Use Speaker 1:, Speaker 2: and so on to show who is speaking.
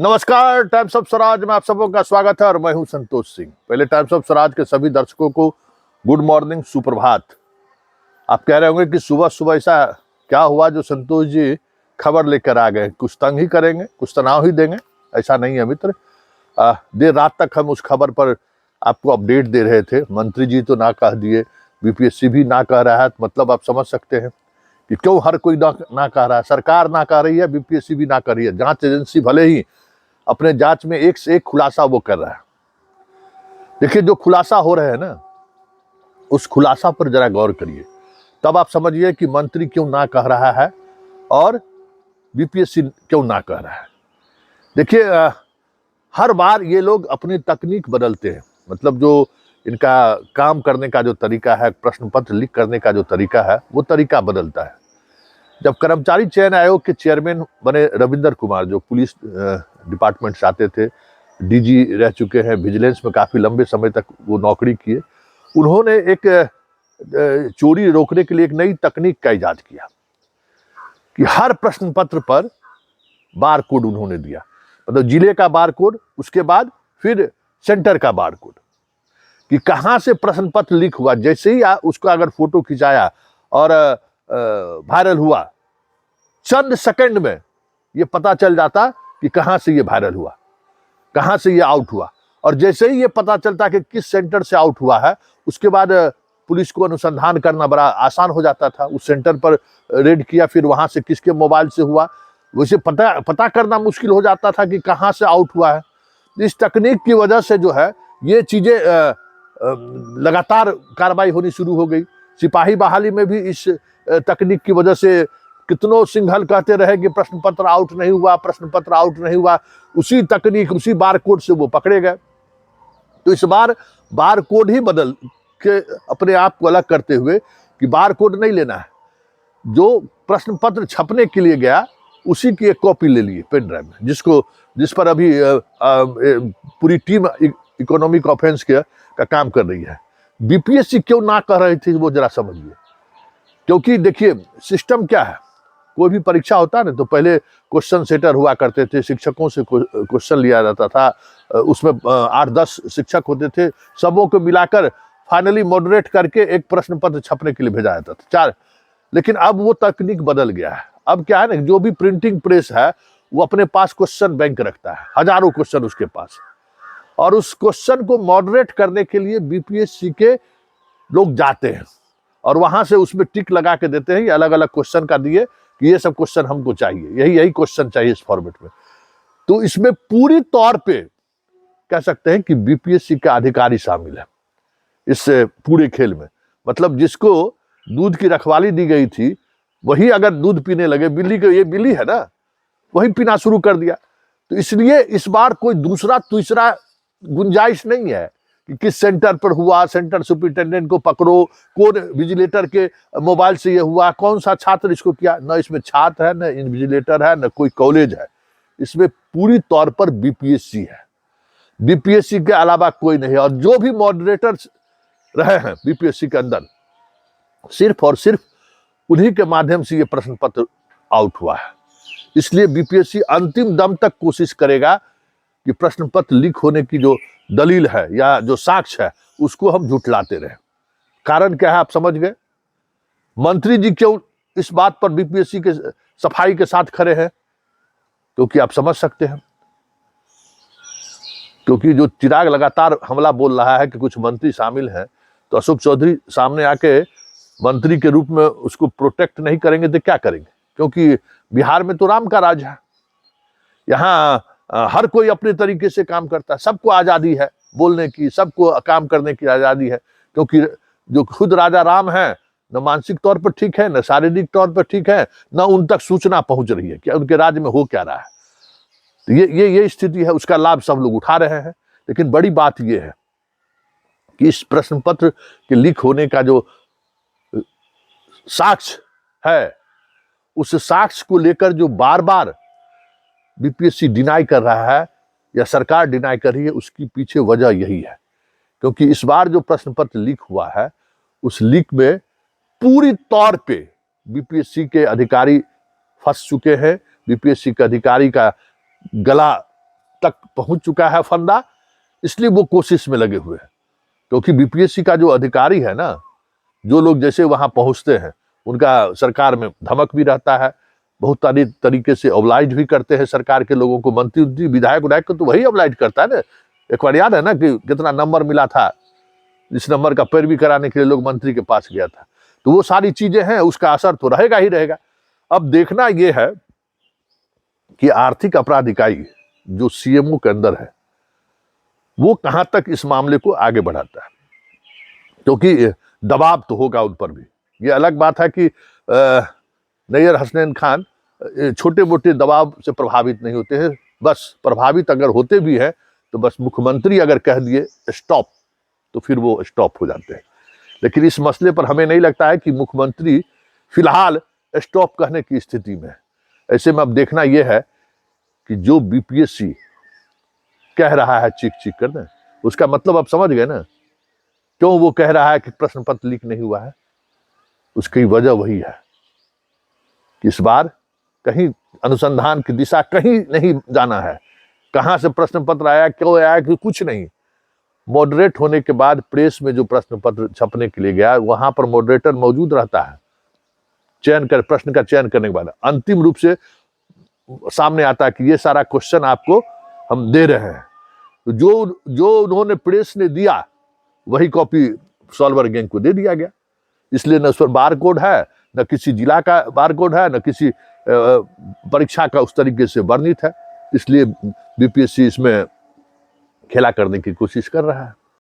Speaker 1: नमस्कार, times of Swaraj में आप सबों का स्वागत है और मैं हूं संतोष सिंह। पहले टाइम्स ऑफ स्वराज के सभी दर्शकों को गुड मॉर्निंग, सुप्रभात। आप कह रहे होंगे कि सुबह सुबह ऐसा क्या हुआ जो संतोष जी खबर लेकर आ गए, कुछ तंग ही करेंगे, कुछ तनाव ही देंगे। ऐसा नहीं है मित्र। देर रात तक हम उस खबर पर आपको अपडेट दे रहे थे। मंत्री जी तो ना कह दिए, बीपीएससी भी ना कह रहा है, तो मतलब आप समझ सकते हैं कि क्यों हर कोई ना कह रहा है। सरकार ना कह रही है, बीपीएससी भी ना कर रही है। जांच एजेंसी भले ही अपने जांच में एक से एक खुलासा वो कर रहा है। देखिए, जो खुलासा हो रहे हैं ना, उस खुलासा पर जरा गौर करिए, तब आप समझिए कि मंत्री क्यों ना कह रहा है और बीपीएससी क्यों ना कह रहा है। देखिए, हर बार ये लोग अपनी तकनीक बदलते हैं। मतलब जो इनका काम करने का जो तरीका है, प्रश्न पत्र लीक करने का जो तरीका है, वो तरीका बदलता है। जब कर्मचारी चयन आयोग के चेयरमैन बने रविंदर कुमार, जो पुलिस डिपार्टमेंट से आते थे, डीजी रह चुके हैं, विजिलेंस में काफी लंबे समय तक वो नौकरी किए, उन्होंने एक चोरी रोकने के लिए एक नई तकनीक का इजाद किया कि हर प्रश्न पत्र पर बार कोड उन्होंने दिया। मतलब जिले का बार कोड, उसके बाद फिर सेंटर का बार कोड, कि कहां से प्रश्न पत्र लीक हुआ। जैसे ही उसका अगर फोटो खिंचाया और वायरल हुआ, चंद सेकंड में ये पता चल जाता कि कहां से ये वायरल हुआ, कहां से ये आउट हुआ। और जैसे ही ये पता चलता कि किस सेंटर से आउट हुआ है, उसके बाद पुलिस को अनुसंधान करना बड़ा आसान हो जाता था। उस सेंटर पर रेड किया, फिर वहां से किसके मोबाइल से हुआ, वैसे पता करना मुश्किल हो जाता था कि कहां से आउट हुआ है। इस तकनीक की वजह से जो है ये चीजें लगातार कार्रवाई होनी शुरू हो गई। सिपाही बहाली में भी इस तकनीक की वजह से कितनों सिंघल कहते रहे कि प्रश्न पत्र आउट नहीं हुआ, प्रश्न पत्र आउट नहीं हुआ। उसी तकनीक, उसी बार कोड से वो पकड़े गए। तो इस बार बार कोड ही बदल के अपने आप को अलग करते हुए कि बार कोड नहीं लेना है, जो प्रश्न पत्र छपने के लिए गया उसी की एक कॉपी ले लिए पेन ड्राइव में, जिस पर अभी पूरी टीम इकोनॉमिक ऑफेंस का काम कर रही है। बीपीएससी क्यों ना कह रही थी वो जरा समझिए। क्योंकि देखिए, सिस्टम क्या है, कोई भी परीक्षा होता है ना, तो पहले क्वेश्चन सेटर हुआ करते थे, शिक्षकों से क्वेश्चन लिया जाता था, उसमें 8-10 शिक्षक होते थे, सबों को मिलाकर फाइनली मॉडरेट करके एक प्रश्न पत्र छपने के लिए भेजा जाता था 4। लेकिन अब वो तकनीक बदल गया है। अब क्या है ना, जो भी प्रिंटिंग प्रेस है वो अपने पास क्वेश्चन बैंक रखता है, हजारों क्वेश्चन उसके पास, और उस क्वेश्चन को मॉडरेट करने के लिए बीपीएससी के लोग जाते हैं और वहां से उसमें टिक लगा के देते हैं, अलग अलग क्वेश्चन का दिए कि ये सब क्वेश्चन हमको चाहिए, यही क्वेश्चन चाहिए इस फॉर्मेट में। तो इसमें पूरी तौर पे कह सकते हैं कि बीपीएससी का अधिकारी शामिल है इस पूरे खेल में। मतलब जिसको दूध की रखवाली दी गई थी, वही अगर दूध पीने लगे, बिल्ली को, ये बिल्ली है ना, वही पीना शुरू कर दिया। तो इसलिए इस बार कोई दूसरा तीसरा गुंजाइश नहीं है कि किस सेंटर पर हुआ, सेंटर सुपरिटेंडेंट को पकड़ो, कौन विजिलेटर के मोबाइल से ये हुआ, कौन सा छात्र इसको किया। न इसमें छात्र है, न विजिलेटर है, न कोई कॉलेज है। इसमें पूरी तौर पर बीपीएससी है। बीपीएससी के अलावा कोई नहीं है। और जो भी मॉडरेटर रहे हैं बीपीएससी के अंदर, सिर्फ और सिर्फ उन्हीं के माध्यम से ये प्रश्न पत्र आउट हुआ है। इसलिए बीपीएससी अंतिम दम तक कोशिश करेगा कि प्रश्न पत्र लीक होने की जो दलील है या जो साक्ष्य है, उसको हम झुठलाते रहे। कारण क्या है, आप समझ गए। मंत्री जी क्यों इस बात पर बीपीएससी के सफाई के साथ खड़े हैं, क्योंकि आप समझ सकते हैं, क्योंकि जो चिराग लगातार हमला बोल रहा है कि कुछ मंत्री शामिल हैं, तो अशोक चौधरी सामने आके मंत्री के रूप में उसको प्रोटेक्ट नहीं करेंगे तो क्या करेंगे। क्योंकि बिहार में तो राम का राज है, यहाँ हर कोई अपने तरीके से काम करता है, सबको आजादी है बोलने की, सबको काम करने की आजादी है। क्योंकि जो खुद राजा राम है, न मानसिक तौर पर ठीक है, न शारीरिक तौर पर ठीक है, न उन तक सूचना पहुंच रही है कि उनके राज्य में हो क्या रहा है। तो ये स्थिति है, उसका लाभ सब लोग उठा रहे हैं। लेकिन बड़ी बात यह है कि इस प्रश्न पत्र के लीक होने का जो साक्ष्य है, उस साक्ष्य को लेकर जो बार बार बीपीएससी डिनाई कर रहा है या सरकार डिनाई कर रही है, उसकी पीछे वजह यही है। क्योंकि इस बार जो प्रश्न पत्र लीक हुआ है, उस लीक में पूरी तौर पे बीपीएससी के अधिकारी फंस चुके हैं। बीपीएससी के अधिकारी का गला तक पहुंच चुका है फंदा, इसलिए वो कोशिश में लगे हुए हैं। क्योंकि बीपीएससी का जो अधिकारी है ना, जो लोग जैसे वहां पहुंचते हैं उनका सरकार में धमक भी रहता है, बहुत सारी तरीके से ऑब्लाइज भी करते हैं सरकार के लोगों को। मंत्री विधायक विधायक को तो वही ऑब्लाइज करता है ना। एक बार याद है ना कि कितना नंबर मिला था, इस नंबर का पैरवी कराने के लिए लोग मंत्री के पास गया था। तो वो सारी चीजें हैं, उसका असर तो रहेगा ही रहेगा। अब देखना यह है कि आर्थिक अपराध इकाई जो सीएमओ के अंदर है वो कहां तक इस मामले को आगे बढ़ाता है, क्योंकि दबाव तो होगा उन पर भी। ये अलग बात है कि नैयर हसनैन खान छोटे मोटे दबाव से प्रभावित नहीं होते हैं, बस प्रभावित अगर होते भी हैं तो बस मुख्यमंत्री अगर कह दिए स्टॉप तो फिर वो स्टॉप हो जाते हैं। लेकिन इस मसले पर हमें नहीं लगता है कि मुख्यमंत्री फिलहाल स्टॉप कहने की स्थिति में है। ऐसे में अब देखना यह है कि जो बीपीएससी कह रहा है चीख चीख करना, उसका मतलब आप समझ गए ना क्यों वो कह रहा है कि प्रश्न पत्र लीक नहीं हुआ है। उसकी वजह वही है कि इस बार कहीं अनुसंधान की दिशा कहीं नहीं जाना है। कहां से प्रश्न पत्र आया, क्यों आया, कि कुछ नहीं। मॉडरेट होने के बाद प्रेस में जो प्रश्न पत्र छपने के लिए गया वहां पर मॉडरेटर मौजूद रहता है, चयन कर प्रश्न का चयन करने के बाद अंतिम रूप से सामने आता है कि ये सारा क्वेश्चन आपको हम दे रहे हैं। तो जो उन्होंने प्रेस ने दिया वही कॉपी सॉल्वर गैंग को दे दिया गया। इसलिए न उस पर बार कोड है, न किसी जिला का बार कोड है, न किसी परीक्षा का उस तरीके से वर्णित है। इसलिए बीपीएससी इसमें खेला करने की कोशिश कर रहा है।